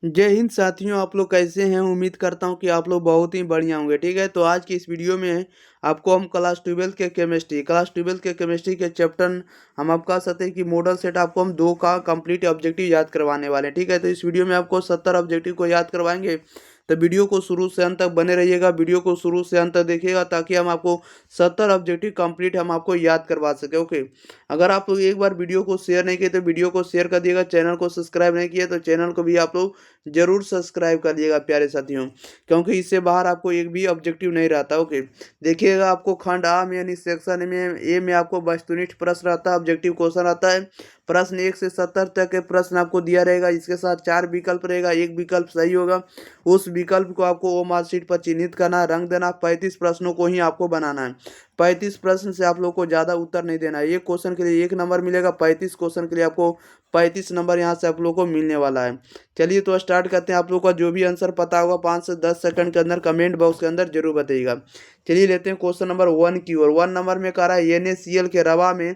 जय हिंद साथियों, आप लोग कैसे हैं। उम्मीद करता हूं कि आप लोग बहुत ही बढ़िया होंगे। ठीक है, तो आज की इस वीडियो में आपको हम क्लास ट्वेल्थ के केमिस्ट्री के चैप्टर हम आपका सत्य की मॉडल सेट आपको हम 2 का कंप्लीट ऑब्जेक्टिव याद करवाने वाले हैं। ठीक है, तो इस वीडियो में आपको 70 ऑब्जेक्टिव को याद करवाएंगे। तो वीडियो को शुरू से अंत तक बने रहिएगा, वीडियो को शुरू से अंत तक देखिएगा ताकि हम आपको 70 ऑब्जेक्टिव कंप्लीट हम आपको याद करवा सके। ओके, अगर आप लोग एक बार वीडियो को शेयर नहीं किए तो वीडियो को शेयर कर दिएगा। चैनल को सब्सक्राइब नहीं किया तो चैनल को भी आप लोग जरूर सब्सक्राइब कर दिएगा प्यारे साथियों, क्योंकि इससे बाहर आपको एक भी ऑब्जेक्टिव नहीं रहता। ओके, देखिएगा आपको खंड आ में यानी सेक्शन में ए में आपको वस्तुनिष्ठ प्रश्न रहता है, ऑब्जेक्टिव क्वेश्चन आता है। प्रश्न 1 से 70 तक के प्रश्न आपको दिया रहेगा, इसके साथ 4 विकल्प रहेगा, एक विकल्प सही होगा। उस विकल्प को आपको ओ मार्कशीट पर चिन्हित करना है, रंग देना। 35 प्रश्नों को ही आपको बनाना है। 35 प्रश्न से आप लोग को ज़्यादा उत्तर नहीं देना है। एक क्वेश्चन के लिए 1 नंबर मिलेगा, 35 क्वेश्चन के लिए आपको 35 नंबर यहाँ से आप लोग को मिलने वाला है। चलिए तो स्टार्ट करते हैं। आप लोग का जो भी आंसर पता होगा 5 से 10 सेकंड के अंदर कमेंट बॉक्स के अंदर जरूर बताइएगा। चलिए लेते हैं क्वेश्चन नंबर 1 की ओर। 1 नंबर में कह रहा है NaCl के रवा में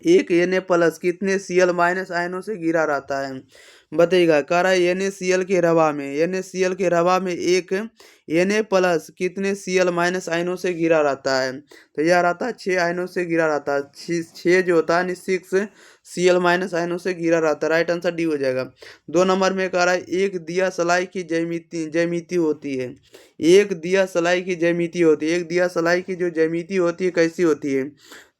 एक Na+ कितने Cl- आयनों से घिरा रहता है, बताइएगा। कह रहा है NaCl के रवा में एक Na+ कितने Cl- आयनों से घिरा रहता है। तो यह रहता है 6 आयनों से घिरा रहता है। 6 जो होता है 6 Cl- आयनों से घिरा रहता है। राइट आंसर डी हो जाएगा। 2 नंबर में कह रहा है एक दिया सलाई की ज्यामिति होती है। एक दिया सलाई की ज्यामिति होती है। एक दिया सलाई की जो ज्यामिति होती है कैसी होती है,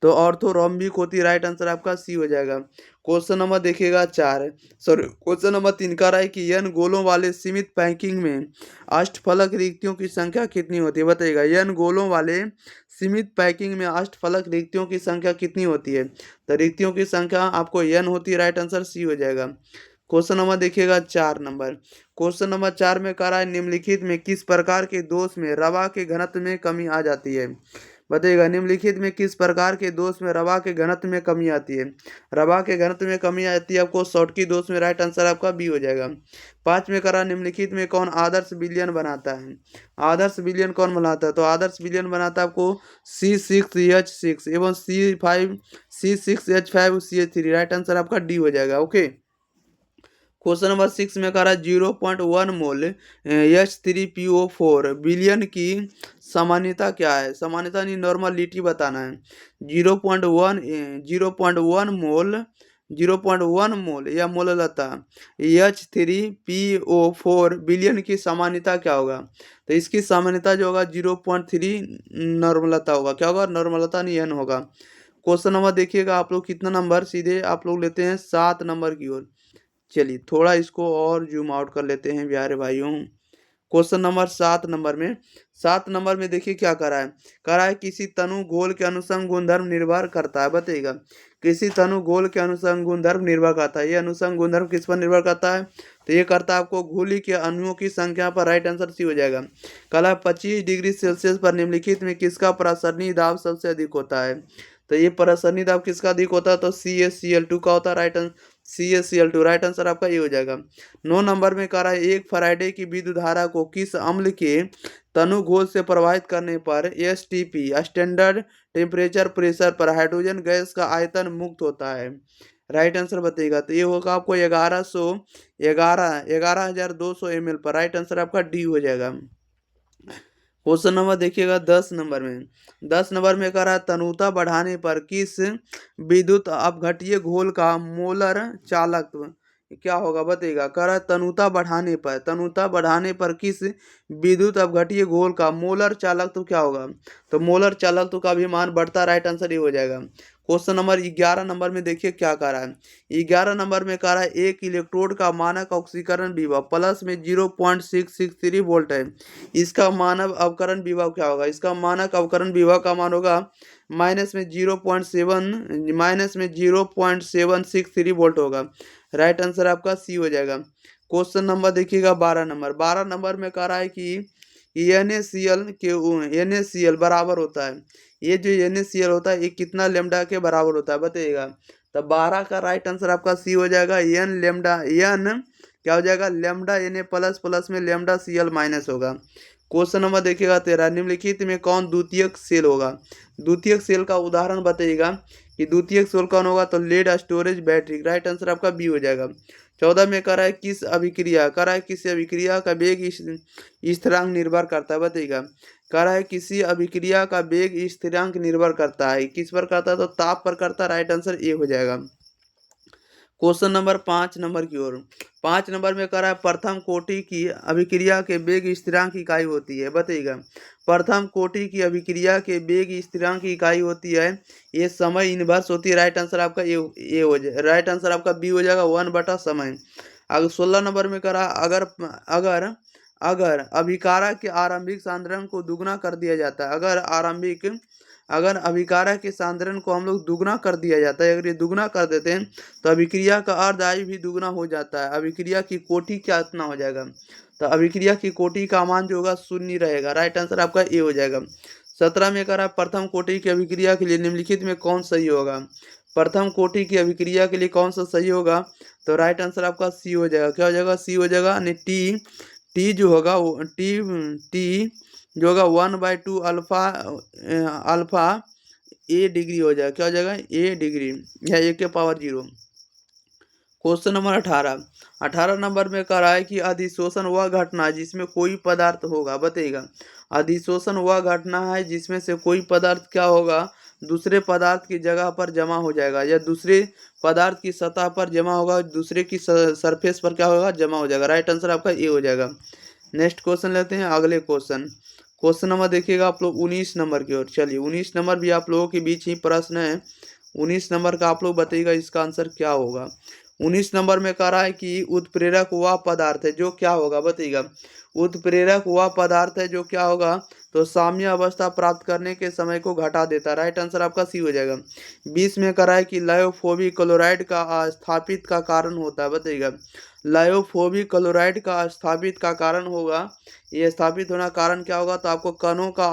तो ऑर्थोरोम्बिक होती है। राइट आंसर आपका सी हो जाएगा। क्वेश्चन नंबर देखिएगा 4, सॉरी क्वेश्चन नंबर 3 का रहा है कि n गोलों वाले सीमित पैकिंग में अष्टफलक रिक्तियों की संख्या कितनी होती है, बताइएगा। n गोलों वाले सीमित पैकिंग में अष्टफलक रिक्तियों की संख्या कितनी होती है, तो रिक्तियों की संख्या आपको n होती है। राइट आंसर सी हो जाएगा। क्वेश्चन नंबर देखिएगा 4 नंबर। क्वेश्चन नंबर 4 में कह रहा है निम्नलिखित में किस प्रकार के दोष में रवा के घनत्व में कमी आ जाती है, बताइएगा। निम्नलिखित में किस प्रकार के दोष में रवा के घनत्व में कमी आती है। रवा के घनत्व में कमी आती है आपको शॉर्टकी दोष में। राइट आंसर आपका बी हो जाएगा। 5 में करा निम्नलिखित में कौन आदर्श विलयन बनाता है। आदर्श विलयन कौन बनाता है, तो आदर्श विलयन बनाता है आपको C6H6 एवं C6H5CH3। राइट आंसर आपका डी हो जाएगा। ओके, क्वेश्चन नंबर 6 में कह रहा है 0.1 मोल H3PO4 विलयन की सामान्यता क्या है। सामान्यता नहीं, नॉर्मलिटी बताना है। 0.1 मोल या मोललता H3PO4 विलयन की सामान्यता क्या होगा, तो इसकी सामान्यता जो होगा 0.3 नॉर्मलता होगा। क्या होगा, नॉर्मलता नहीं n होगा। क्वेश्चन नंबर देखिएगा आप लोग कितना नंबर, सीधे आप लोग लेते हैं 7 नंबर की ओर। चलिए थोड़ा इसको और जूम आउट कर लेते हैं प्यारे भाइयों। क्वेश्चन नंबर 7 नंबर में देखिए क्या करा है। करा है किसी तनु गोल के अनुसंग गुणधर्म निर्भर करता है, बताइएगा। किसी तनु गोल के अनुसंग गुणधर्म निर्भर करता है। ये अनुसंग गुणधर्म किस पर निर्भर करता है, तो ये करता है आपको घुली के अणुओं की संख्या पर। राइट आंसर सी हो जाएगा। कला 25 डिग्री सेल्सियस पर निम्नलिखित में किसका प्रासरणीय दाब सबसे अधिक होता है, तो ये प्रासरणीय दाब किसका अधिक होता है, तो CaCl2 का होता है। Right answer CaCl2। Right answer आपका ये हो जाएगा। 9 नंबर में कह रहा है एक फैराडे की विद्युत धारा को किस अम्ल के तनु घोल से प्रवाहित करने पर STP स्टैंडर्ड टेम्परेचर प्रेशर पर हाइड्रोजन गैस का आयतन मुक्त होता है। राइट आंसर बताइएगा, तो ये होगा आपको 11,200 ml पर। राइट आंसर आपका डी हो जाएगा। क्वेश्चन नंबर देखिएगा 10 नंबर में कह रहा है तनुता बढ़ाने पर किस विद्युत अपघट्य घोल का मोलर चालकत्व क्या होगा, बताइएगा। कह रहा है तनुता बढ़ाने पर किस विद्युत अपघट्य घोल का मोलर चालकत्व क्या होगा, तो मोलर चालकत्व का भी मान बढ़ता। राइट आंसर ये हो जाएगा। क्वेश्चन नंबर 11 नंबर में देखिए क्या कह रहा है। 11 नंबर में कह रहा है एक इलेक्ट्रोड का मानक ऑक्सीकरण विभव प्लस में 0.663 वोल्ट है। इसका मानव अवकरण विभव क्या होगा, इसका मानक अवकरण विभव का मान होगा -0.763 वोल्ट होगा। राइट आंसर आपका सी हो जाएगा। क्वेश्चन नंबर देखिएगा 12 नंबर में कह रहा है कि NaCl बराबर होता है। ये जो NaCl होता है ये कितना लेमडा के बराबर होता है, बताइएगा। तो 12 का राइट आंसर आपका सी हो जाएगा। n क्या हो जाएगा, लेमडा Na+ में लेमडा Cl- होगा। क्वेश्चन नंबर देखिएगा 13 निम्नलिखित में कौन द्वितीयक सेल होगा। द्वितीयक सेल का उदाहरण बताइएगा कि द्वितीयक सोल कौन होगा, तो lead storage battery, right answer आपका बी हो जाएगा। 14 में कह रहा है किस अभिक्रिया का वेग स्थिरांक निर्भर करता है, बताइएगा। कह रहा है किसी अभिक्रिया का वेग स्थिरांक निर्भर करता है, किस पर करता है, तो ताप पर करता है, राइट आंसर ए हो जाएगा। क्वेश्चन नंबर 5 नंबर की ओर। 5 नंबर में कह रहा है प्रथम कोटि की अभिक्रिया के वेग स्थिरांक की इकाई होती है, बताइएगा। प्रथम कोटि की अभिक्रिया के वेग स्थिरांक की इकाई होती है, ये समय इनवर्स होती है, राइट आंसर आपका ए हो जाए, राइट आंसर आपका बी हो जाएगा, 1/समय। अगर 16 नंबर में कह रहा अगर अगर अगर अभिकारा के आरंभिक सांद्रण को दुगना कर दिया जाता है, अगर अभिकारा के सांद्रण को हम लोग दुगना कर दिया जाता है, अगर ये दुगना कर देते हैं तो अभिक्रिया का अर्ध आयु भी दुगना हो जाता है। अभिक्रिया की कोटि क्या इतना हो जाएगा, तो अभिक्रिया की कोटि का मान जो होगा 0 रहेगा, राइट आंसर आपका ए हो जाएगा। 17 में कह रहा है प्रथम कोटि की अभिक्रिया के लिए निम्नलिखित में कौन सही होगा। प्रथम कोटि की अभिक्रिया के लिए कौन सा सही होगा, तो राइट आंसर आपका सी हो जाएगा। क्या हो जाएगा, सी हो जाएगा। यानी टी जो होगा वो टी जो होगा 1/2 अल्फा ए डिग्री हो जाएगा। क्या हो जाएगा, ए डिग्री या ए के पावर 0। क्वेश्चन नंबर 18 नंबर में कह रहा है कि अधिशोषण वह घटना है जिसमें कोई पदार्थ होगा, बताइएगा। अधिशोषण वह घटना है जिसमें से कोई पदार्थ क्या होगा, दूसरे पदार्थ की जगह पर जमा हो जाएगा, या दूसरे पदार्थ की सतह पर जमा होगा, दूसरे की सरफेस पर क्या होगा, जमा हो जाएगा, राइट आंसर आपका ए हो जाएगा। नेक्स्ट क्वेश्चन लेते हैं, अगले क्वेश्चन नंबर देखिएगा आप लोग 19 नंबर की ओर। चलिए 19 नंबर भी आप लोगों के बीच ही प्रश्न है। 19 नंबर का आप लोग बताइएगा इसका आंसर क्या होगा। 19 नंबर में कह रहा है कि उत्प्रेरक वह पदार्थ है जो क्या होगा, बताइएगा। उत्प्रेरक वह पदार्थ है जो क्या होगा, तो साम्य अवस्था प्राप्त करने के समय को घटा देता है, राइट आंसर आपका सी हो जाएगा। 20 में कह रहा है कि लायोफोबिक क्लोराइड का स्थापित का कारण होता है, बताइएगा। लायोफोबिक क्लोराइड का स्थापित का कारण होगा, ये स्थापित होना कारण क्या होगा, तो आपको कणों का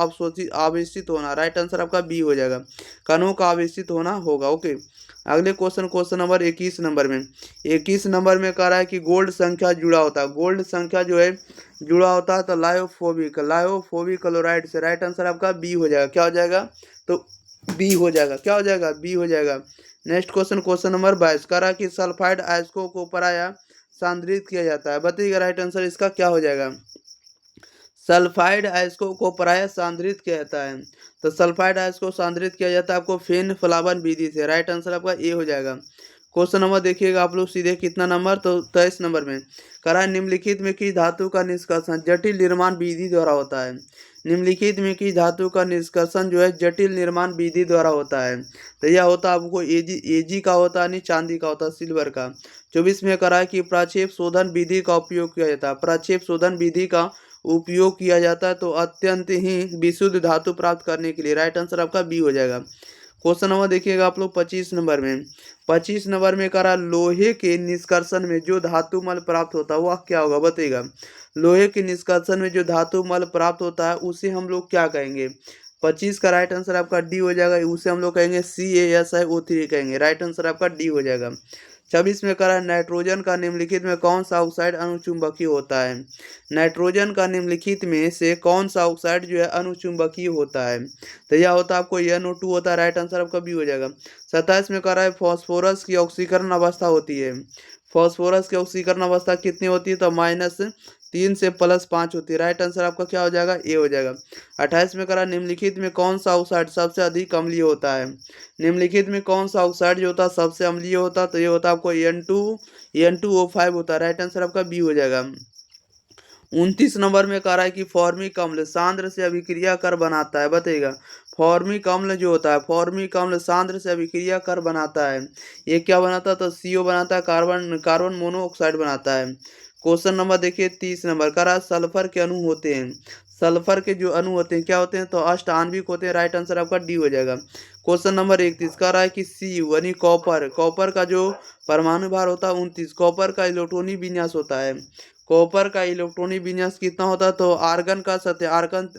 आवेशित होना, राइट आंसर आपका बी हो जाएगा, कणों का आवेशित होना होगा। ओके, अगले क्वेश्चन नंबर 21 नंबर में। 21 नंबर में कह रहा है कि गोल्ड संख्या जुड़ा होता है, गोल्ड संख्या जो है जुड़ा होता है तो लायोफोबिक क्लोराइड से, राइट आंसर आपका बी हो जाएगा। क्या हो जाएगा, तो बी हो जाएगा। क्या हो जाएगा, बी हो जाएगा। नेक्स्ट क्वेश्चन नंबर 22 कह रहा है कि सल्फाइड अयस्कों को पराया सांद्रित किया जाता है, बताइएगा राइट आंसर इसका क्या हो जाएगा। सल्फाइड अयस्कों को प्रायः सांद्रित किया जाता है, तो सल्फाइड अयस्क को सांद्रित किया जाता है आपको फेन फ्लावन विधि से, राइट आंसर आपका ए हो जाएगा। क्वेश्चन नंबर देखिएगा आप लोग सीधे कितना नंबर, तो 23 नंबर में कह रहा है निम्नलिखित में किस धातु का निष्कर्षण जटिल निर्माण विधि द्वारा होता है। निम्नलिखित में किस धातु का निष्कर्षण जो है जटिल निर्माण विधि द्वारा होता है, तो यह होता है आपको एजी का होता है, नहीं चांदी का होता है, सिल्वर का। 24 में कह रहा है कि प्रक्षेप शोधन विधि का उपयोग किया जाता है, प्रक्षेप शोधन विधि का उपयोग किया जाता है तो अत्यंत ही विशुद्ध धातु प्राप्त करने के लिए, राइट आंसर आपका बी हो जाएगा। क्वेश्चन नंबर देखिएगा आप लोग 25 नंबर में। 25 नंबर में कह रहा लोहे के निष्कर्षण में जो धातु मल प्राप्त होता है वह क्या होगा, बताइएगा। लोहे के निष्कर्षण में जो धातु मल प्राप्त होता है उसे हम लोग क्या कहेंगे। 25 का राइट आंसर आपका डी हो जाएगा, उसे हम लोग कहेंगे CaSiO3 कहेंगे, राइट आंसर आपका डी हो जाएगा। 26 में कह रहा है नाइट्रोजन का निम्नलिखित में कौन सा ऑक्साइड अनुचुंबकीय होता है। नाइट्रोजन का निम्नलिखित में से कौन सा ऑक्साइड जो है अनुचुंबकीय होता है, तो यह होता है आपको NO2 होता है, राइट आंसर आपका बी हो जाएगा। 27 में कह रहा है फास्फोरस की ऑक्सीकरण अवस्था होती है, फास्फोरस की ऑक्सीकरण अवस्था कितनी होती है, तो -3 से +5 होती है, राइट आंसर आपका क्या हो जाएगा, ए हो जाएगा। 28 में करा निम्नलिखित में कौन सा ऑक्साइड सबसे अधिक अम्लीय होता है। निम्नलिखित में कौन सा ऑक्साइड जो होता है सबसे अम्लीय होता है, तो ये होता है आपको N2O5 होता है, राइट आंसर आपका बी हो जाएगा। 29 नंबर में कह रहा है कि फॉर्मिक अम्ल सांद्र से अभिक्रिया कर बनाता है, बताइएगा। फॉर्मिक अम्ल जो होता है, फॉर्मिक अम्ल सांद्र से अभिक्रिया कर बनाता है, ये क्या बनाता है, तो CO बनाता है, कार्बन मोनोऑक्साइड बनाता है। क्वेश्चन नंबर देखिए 30 नंबर कह रहा है सल्फर के अणु होते हैं, सल्फर के जो अणु होते हैं क्या होते हैं, तो अष्ट आणविक होते हैं, राइट आंसर आपका डी हो जाएगा। क्वेश्चन नंबर 31 कह रहा है कि Cu यानी कॉपर का जो परमाणु भार होता है 29, कॉपर का इलेक्ट्रॉनिक विन्यास होता है, कॉपर का इलेक्ट्रॉनिक विन्यास कितना होता है, तो आर्गन का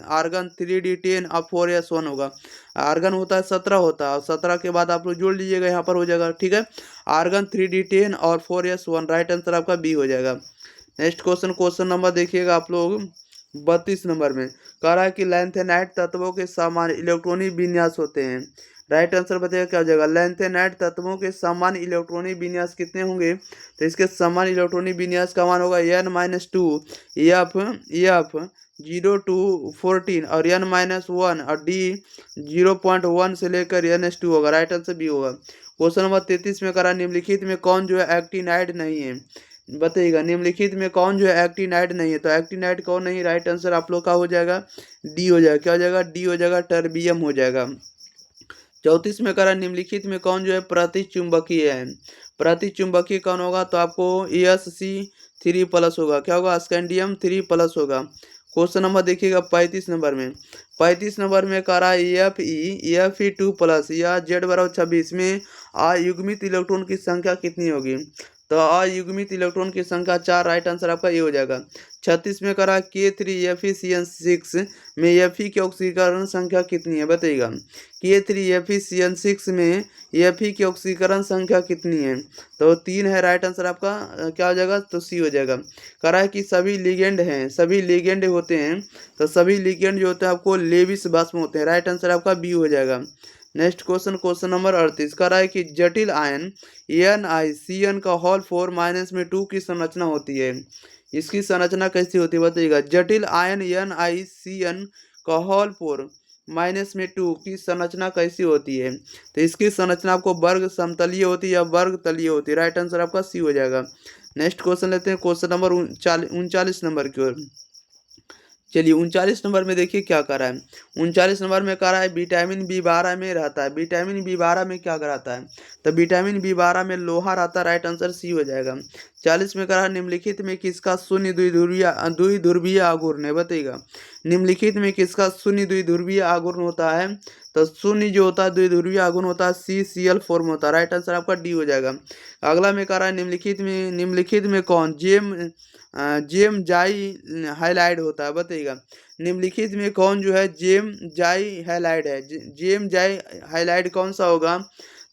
आर्गन 3D10 अब 4s1 होगा। आर्गन होता है 17 होता है, और 17 के बाद आप लोग जोड़ लीजिएगा, यहाँ पर हो जाएगा, ठीक है। आर्गन 3D10 और 4s1, राइट आंसर आपका बी हो जाएगा। नेक्स्ट क्वेश्चन नंबर देखिएगा आप लोग 32 नंबर में कह रहा है कि लैंथेनाइट तत्वों के समान इलेक्ट्रॉनिक विन्यास होते हैं, राइट आंसर बताइएगा क्या हो जाएगा। लैंथेनाइड तत्वों के सामान्य इलेक्ट्रॉनिक विन्यास कितने होंगे, तो इसके सामान्य इलेक्ट्रॉनिक विन्यास का मान होगा n-2 एफ 0 to 14 और n-1 और डी 0.1 से लेकर n-2 होगा। राइट आंसर बी होगा। क्वेश्चन नंबर 33 में करा निम्नलिखित में कौन जो है एक्टिनाइड नहीं है, बताइएगा निम्नलिखित में कौन जो है एक्टिनाइड नहीं है, तो एक्टिनाइड कौन नहीं, राइट आंसर आप लोग का हो जाएगा डी हो जाएगा। क्या हो जाएगा, डी हो जाएगा, टर्बियम हो जाएगा। 34 में करा निम्नलिखित में कौन जो है प्रतिचुंबकीय है, प्रतिचुंबकीय कौन होगा, तो आपको Sc3+ होगा। क्या होगा, स्कैंडियम 3+ होगा। क्वेश्चन नंबर देखिएगा 35 नंबर में, 35 नंबर में करा Fe2+ या Z=26 में अयुग्मित इलेक्ट्रॉन की संख्या कितनी होगी, तो अयुग्मित इलेक्ट्रॉन की संख्या 4। राइट आंसर आपका ये हो जाएगा। 36 में करा K3FeCN6 में Fe की ऑक्सीकरण संख्या कितनी है, बताइएगा K3FeCN6 में Fe की ऑक्सीकरण संख्या कितनी है, तो 3 है। राइट आंसर आपका क्या हो जाएगा, तो सी हो जाएगा। करा है कि सभी लिगेंड हैं, सभी लिगेंड होते हैं, तो सभी लिगेंड जो होते हैं आपको लेविस भस्म होते हैं। राइट आंसर आपका बी हो जाएगा। नेक्स्ट क्वेश्चन, क्वेश्चन नंबर 38 का रहा है कि जटिल आयन NiCN का होल 4-2 की संरचना होती है, इसकी संरचना कैसी होती है, बताइएगा जटिल आयन NiCN का होल 4-2 की संरचना कैसी होती है, तो इसकी संरचना आपको वर्ग समतलीय होती है या वर्ग तलीय होती है। राइट आंसर आपका सी हो जाएगा। नेक्स्ट क्वेश्चन लेते हैं, क्वेश्चन नंबर 39 नंबर की ओर। चलिए 39 नंबर में देखिए क्या कर रहा है। 39 नंबर में कह रहा है विटामिन B12 में रहता है, विटामिन B12 में क्या रहता है, तो विटामिन B12 में लोहा रहता है। राइट आंसर सी हो जाएगा। 40 में कह रहा है निम्नलिखित में किसका शून्य द्विध्रुवीय आघूर्ण है, बताइएगा निम्नलिखित में किसका शून्य द्विध्रुवीय आघूर्ण होता है, तो शून्य जो होता है द्विध्रुवीय आघूर्ण होता है CCl फॉर्म होता है। राइट आंसर आपका डी हो जाएगा। अगला में कह रहा है निम्नलिखित में कौन जेम जाई हाइलाइड होता है, बताइएगा निम्नलिखित में कौन जो है जेम जाई हाइलाइड है, जेम जाई हाइलाइड कौन सा होगा,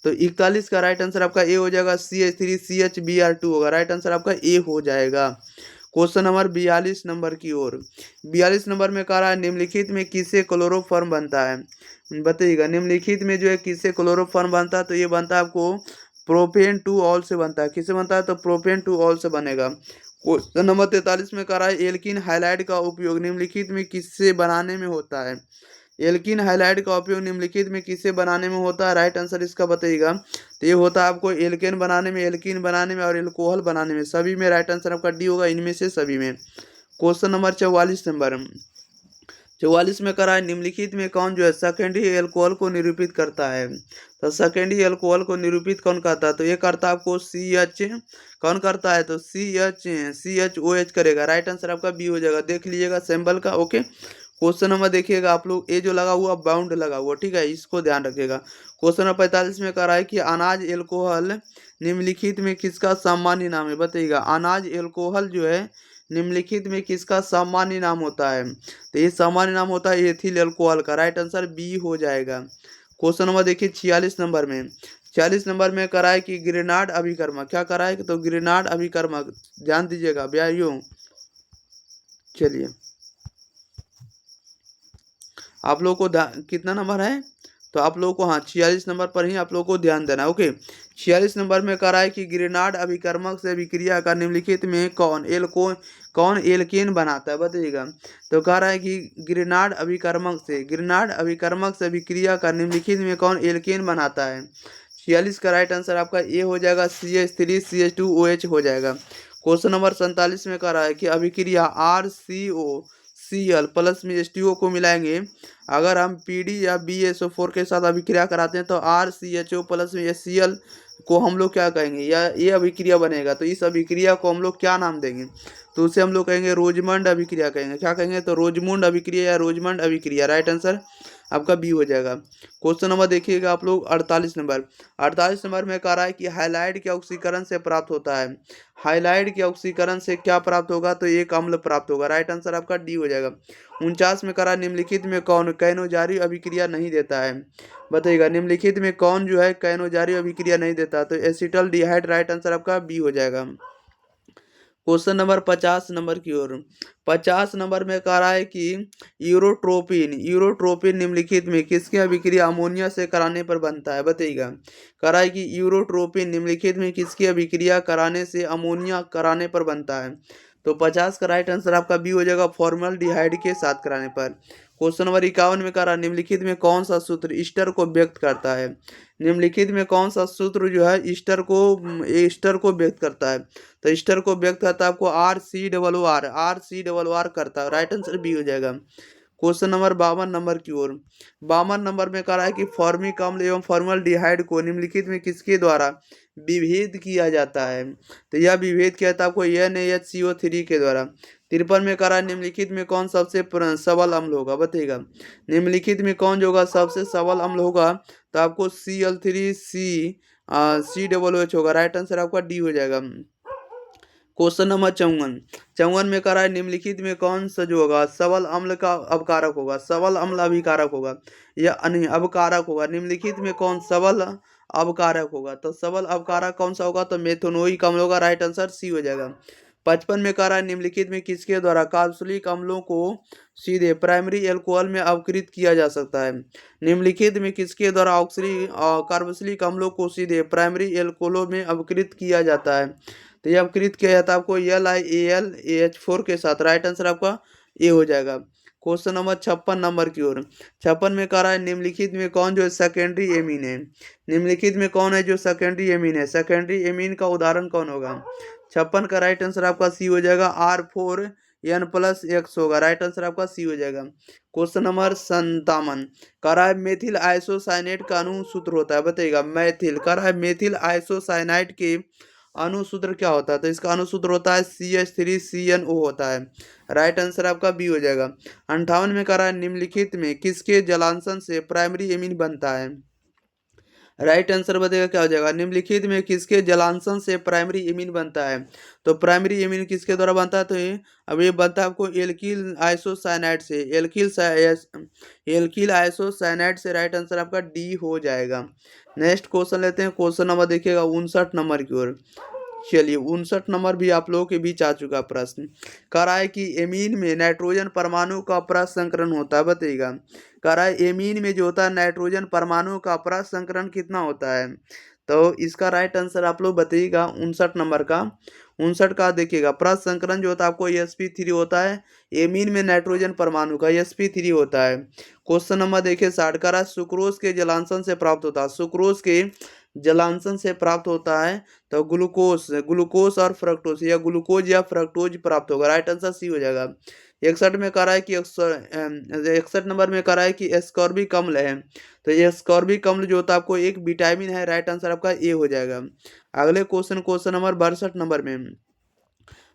तो 41 का राइट आंसर आपका ए हो जाएगा। CH3CHBr2 होगा। राइट आंसर आपका ए हो जाएगा। क्वेश्चन नंबर 42 नंबर की ओर। 42 नंबर में कह रहा है निम्नलिखित में किससे क्लोरोफॉर्म बनता है, बताइएगा निम्नलिखित में जो है किससे क्लोरोफॉर्म बनता है, तो ये बनता है आपको प्रोपेन 2 ऑल से बनता है। किससे बनता है, तो प्रोपेन 2 ऑल से बनेगा। क्वेश्चन नंबर 43 में कह रहा है एल्किन हाइलाइड का उपयोग निम्नलिखित में किससे बनाने में होता है, एल्किन हाइलाइड का उपयोग निम्नलिखित में किससे बनाने में होता है, राइट आंसर इसका बताइएगा, तो ये होता है आपको एल्केन बनाने में और एल्कोहल बनाने में, सभी में। राइट आंसर आपका डी होगा, इनमें से सभी में। क्वेश्चन नंबर 44 नंबर 44 में करा है निम्नलिखित में कौन जो है सेकेंडरी एल्कोहल को निरूपित करता है, तो सेकेंडरी एल्कोहल को निरूपित कौन करता है, तो ये करता है आपको CH कौन करता है, तो CHOH करेगा। राइट आंसर आपका बी हो जाएगा। देख लीजिएगा सिंबल का। ओके, क्वेश्चन नंबर देखिएगा आप लोग, ये जो लगा हुआ बाउंड लगा हुआ, ठीक है, इसको ध्यान रखिएगा। क्वेश्चन नंबर 45 में कह रहा है कि अनाज एल्कोहल निम्नलिखित में किसका सामान्य नाम है, बताइएगा अनाज एल्कोहल जो है निम्नलिखित में किसका सामान्य नाम होता है, तो ये सामान्य नाम होता है एथिल अल्कोहल का। राइट आंसर बी हो जाएगा। क्वेश्चन नंबर देखिए 46 नंबर में, 46 नंबर में करा है कि ग्रेनाड अभिकर्मक क्या करा है, तो ग्रेनाड अभिकर्मक, ध्यान दीजिएगा ब्याहियों। चलिए आप लोगों को कितना नंबर है, तो आप लोगों को हाँ 46 नंबर पर ही आप लोगों को ध्यान देना है। ओके, 46 नंबर में कह रहा है कि ग्रेनाड अभिकर्मक से अभिक्रिया का निम्नलिखित में कौन एल्केन बनाता है, बताइएगा, तो कह रहा है कि ग्रेनाड अभिकर्मक से अभिक्रिया का निम्नलिखित में कौन एल्केन बनाता है। 46 का राइट आंसर आपका ए हो जाएगा, CH3CH2OH हो जाएगा। क्वेश्चन नंबर 47 में कह रहा है कि अभिक्रिया RCOCl+ में H2O को मिलाएंगे, अगर हम PD या BSO4 के साथ अभिक्रिया कराते हैं तो RCHO+ में HCl को हम लोग क्या कहेंगे, या ये अभिक्रिया बनेगा, तो इस अभिक्रिया को हम लोग क्या नाम देंगे, तो उसे हम लोग कहेंगे रोजमंड अभिक्रिया कहेंगे। क्या कहेंगे, तो रोजमुंड अभिक्रिया या रोजमंड अभिक्रिया। राइट आंसर आपका बी हो जाएगा। क्वेश्चन नंबर देखिएगा आप लोग 48 नंबर में कह रहा है कि हाइलाइड के ऑक्सीकरण से प्राप्त होता है, हाइलाइड के ऑक्सीकरण से क्या प्राप्त होगा, तो एक अम्ल प्राप्त होगा। राइट आंसर आपका डी हो जाएगा। 49 में कह रहा है निम्नलिखित में कौन कैनोजारी अभिक्रिया नहीं देता है, बताइएगा निम्नलिखित में कौन जो है कैनोजारी अभिक्रिया नहीं देता, तो एसिटल डिहाइड। राइट आंसर आपका बी हो जाएगा। क्वेश्चन नंबर 50 नंबर की ओर। 50 नंबर में कह रहा है कि यूरोट्रोपिन निम्नलिखित में किसकी अभिक्रिया अमोनिया से कराने पर बनता है, बताइएगा। कह रहा है कि यूरोट्रोपिन निम्नलिखित में किसकी अभिक्रिया कराने से अमोनिया कराने पर बनता है। तो 50 का राइट आंसर आपका बी हो जाएगा, फॉर्मल्डिहाइड के साथ कराने पर। क्वेश्चन नंबर 51 में कह रहा है निम्नलिखित में कौन सा सूत्र ईस्टर को व्यक्त करता है। निम्नलिखित में कौन सा सूत्र जो है ईस्टर को व्यक्त करता है। तो ईस्टर को व्यक्त करता है आपको आर सी डबल आर करता है, राइट आंसर बी हो जाएगा। क्वेश्चन नंबर 52 नंबर की ओर। 52 नंबर में कह रहा है कि फॉर्मिक अम्ल एवं फॉर्मल्डिहाइड को निम्नलिखित में किसके द्वारा विभेद किया जाता है। तो यह विभेद किया जाता है आपको NaHCO3 के द्वारा। 53 में कह रहा है निम्नलिखित में कौन सबसे सबल अम्ल होगा, बताइएगा। निम्नलिखित में कौन जो होगा सबसे सबल अम्ल होगा, तो आपको Cl3COOH होगा, राइट आंसर आपका डी हो जाएगा। क्वेश्चन नंबर 54 में कह रहा है निम्नलिखित में कौन सा जो होगा सबल अम्ल का अवकारक होगा, सबल अम्ल अभिकारक होगा या नहीं अवकारक होगा। निम्नलिखित में कौन सबल अवकारक होगा, तो सबल अवकारक कौन सा होगा, तो मेथनोइक अम्ल होगा, राइट आंसर सी हो जाएगा। 55 में कह रहा है निम्नलिखित में किसके द्वारा कार्बोक्सिलिक अम्लों को सीधे प्राइमरी एल्कोहल में अवकृत किया जा सकता है। निम्नलिखित में किसके द्वारा कार्बोक्सिलिक अम्लों को सीधे प्राइमरी एल्कोहलों में अवकृत किया जाता है। तो ये अवकृत किया जाता है आपको LiAlAH4 के साथ, राइट आंसर आपका ए हो जाएगा। क्वेश्चन नंबर 56 नंबर की ओर। 56 में कह रहा है निम्नलिखित में कौन जो है सेकेंडरी एमीन है। निम्नलिखित में कौन है जो सेकेंडरी एमीन है, सेकेंडरी एमीन का उदाहरण कौन होगा। 56 का राइट आंसर आपका सी हो जाएगा, R4N+X होगा, राइट आंसर आपका सी हो जाएगा। क्वेश्चन नंबर 57 कह रहा है मेथिल आइसोसाइनेट का अनुसूत्र होता है, बताइएगा। मैथिल कह रहा है मेथिल आइसोसाइनाइट के अनुसूत्र क्या होता है, तो इसका अनुसूत्र होता है CH3CNO होता है, राइट आंसर आपका बी हो जाएगा। 58 में कह रहा है निम्नलिखित में किसके जलांशन से प्राइमरी एमीन बनता है। राइट आंसर बताइएगा क्या हो जाएगा। निम्नलिखित में किसके जलांशन से प्राइमरी एमीन बनता है, तो प्राइमरी एमीन किसके द्वारा बनता है, तो अब ये बनता है आपको एल्किल आइसोसाइनाइड से, एल्किल आइसोसाइनाइड से, राइट आंसर आपका डी हो जाएगा। नेक्स्ट क्वेश्चन लेते हैं, क्वेश्चन नंबर देखिएगा 59 नंबर की ओर। चलिए 59 नंबर भी आप लोगों के बीच आ चुका प्रश्न। कह रहा है कि एमीन में नाइट्रोजन परमाणु का प्रसंकरण होता है, बताइएगा। कह रहा है एमीन में जो होता है नाइट्रोजन परमाणु का प्रसंकरण कितना होता है, तो इसका राइट आंसर आप लोग बताइएगा। 59 नंबर का 59 का देखिएगा, प्रसंकरण जो होता है आपको sp3 होता है, एमीन में नाइट्रोजन परमाणु का sp3 होता है। क्वेश्चन नंबर देखिए 60 का सुक्रोज के जलांशन से प्राप्त होता है, सुक्रोज के जलांशन से प्राप्त होता है, तो ग्लूकोज और फ्रक्टोज या ग्लूकोज या फ्रक्टोज प्राप्त होगा, राइट आंसर सी हो जाएगा। 61 में कह रहा है कि 61 नंबर में कह रहा है कि एस्कॉर्बिक अम्ल है, तो ये एस्कॉर्बिक अम्ल जो होता है आपको एक विटामिन है, राइट आंसर आपका ए हो जाएगा। अगले क्वेश्चन नंबर 62 नंबर में।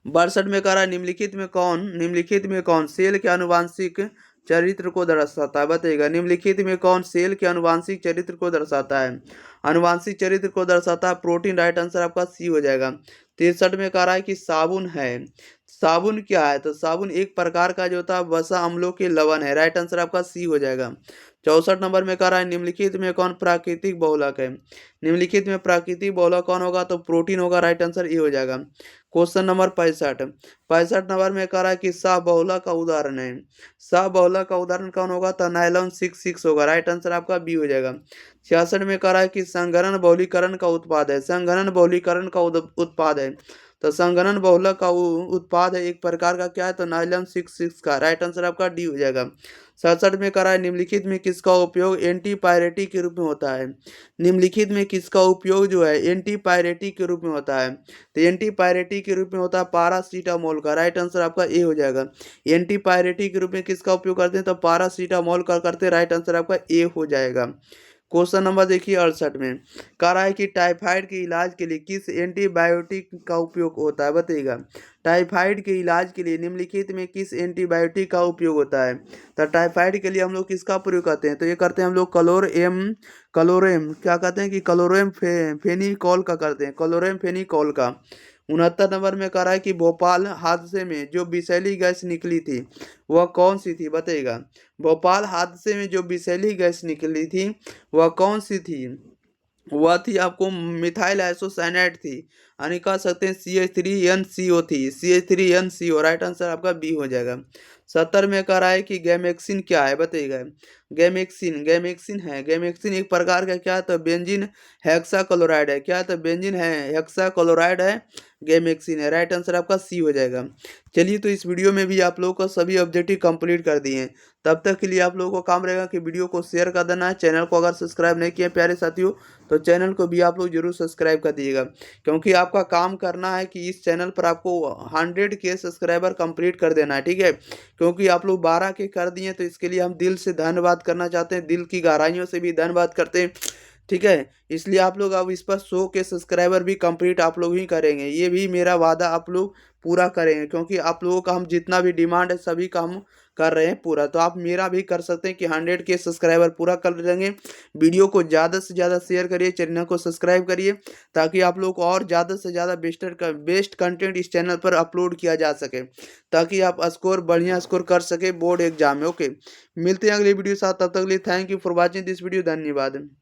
62 में कह रहा है निम्नलिखित में कौन सेल के आनुवांशिक चरित्र को दर्शाता है, बताइएगा। निम्नलिखित में कौन सेल के आनुवांशिक चरित्र को दर्शाता है, आनुवांशिक चरित्र को दर्शाता है प्रोटीन, राइट आंसर आपका सी हो जाएगा। 63 में कह रहा है कि साबुन है, साबुन क्या है, तो साबुन एक प्रकार का जो होता है वसा अम्लों के लवण है, राइट आंसर आपका सी हो जाएगा। 64 नंबर में कह रहा है निम्नलिखित में कौन प्राकृतिक बहुलक है। निम्नलिखित में प्राकृतिक बहुलक कौन होगा, तो प्रोटीन होगा, राइट आंसर ए हो जाएगा। क्वेश्चन नंबर 65 नंबर में कह रहा है कि शाह बहुलक का उदाहरण है, शाह बहुलक का उदाहरण कौन होगा, तो नायलॉन 66 होगा, राइट आंसर आपका बी हो जाएगा। 66 में कह रहा है कि संघनन बहुलीकरण का उत्पाद है, संघनन बहुलीकरण का उत्पाद है, तो संघनन बहुलक का उत्पाद है एक प्रकार का क्या है, तो नाइलम 66 का, राइट आंसर आपका डी हो जाएगा। 67 में कह रहा है निम्नलिखित में किसका उपयोग एंटीपायरेटिक के रूप में होता है। निम्नलिखित में किसका उपयोग जो है एंटीपायरेटिक के रूप में होता है, तो एंटीपायरेटिक के रूप में होता है पारासीटामोल का, राइट आंसर आपका ए हो जाएगा। एंटीपायरेटिक के रूप में किसका उपयोग करते हैं, तो पारासीटामोल का करते हैं, राइट आंसर आपका ए हो जाएगा। क्वेश्चन नंबर देखिए 68 में कह रहा है कि टाइफाइड के इलाज के लिए किस एंटीबायोटिक का उपयोग होता है, बताइएगा। टाइफाइड के इलाज के लिए निम्नलिखित में किस एंटीबायोटिक का उपयोग होता है, तो टाइफाइड के लिए हम लोग किसका प्रयोग करते हैं, तो ये करते हैं हम लोग क्लोरेम क्या कहते हैं कि क्लोरेम फेनिकॉल का करते हैं, क्लोरेम फेनिकॉल का। 69 नंबर में कह रहा है कि भोपाल हादसे में जो विषैली गैस निकली थी वह कौन सी थी, बताइएगा। भोपाल हादसे में जो विषैली गैस निकली थी वह कौन सी थी, वह थी आपको मिथाइल आइसोसाइनेट थी, यानी कह सकते हैं CH3NCO3, CH3NCO, राइट आंसर आपका बी हो जाएगा। 70 में कह रहा है कि गैमेक्सिन क्या है, बताइएगा। गैमेक्सिन है, गैमेक्सिन एक प्रकार का क्या, तो बेंजीन हेक्साक्लोराइड है, क्या, तो बेंजीन है हेक्साक्लोराइड है, गैमेक्सिन है, राइट आंसर आपका सी हो जाएगा। चलिए, तो इस वीडियो में भी आप लोगों को सभी ऑब्जेक्टिव कंप्लीट कर दिए हैं। तब तक के लिए आप लोगों को काम रहेगा कि वीडियो को शेयर कर देना है। चैनल को अगर सब्सक्राइब नहीं किए प्यारे साथियों, तो चैनल को भी आप लोग जरूर सब्सक्राइब कर दीजिएगा, क्योंकि आपका काम करना है कि इस चैनल पर आपको 100 के सब्सक्राइबर कंप्लीट कर देना है, ठीक है। क्योंकि आप लोग 12 के कर दिए, तो इसके लिए हम दिल से धन्यवाद करना चाहते हैं, दिल की गहराइयों से भी धन्यवाद करते हैं, ठीक है। इसलिए आप लोग अब इस पर 100 के सब्सक्राइबर भी कंप्लीट आप लोग ही करेंगे, ये भी मेरा वादा आप लोग पूरा करेंगे, क्योंकि आप लोगों का हम जितना भी डिमांड है सभी का हम कर रहे हैं पूरा। तो आप मेरा भी कर सकते हैं कि 100 के सब्सक्राइबर पूरा कर देंगे। वीडियो को ज़्यादा से ज़्यादा शेयर करिए, चैनल को सब्सक्राइब करिए, ताकि आप लोग को और ज़्यादा से ज़्यादा बेस्ट कंटेंट इस चैनल पर अपलोड किया जा सके, ताकि आप स्कोर बढ़िया स्कोर कर सके बोर्ड एग्जाम में। ओके, मिलते हैं अगली वीडियो के साथ, तब तक के लिए thank you for watching this video, धन्यवाद।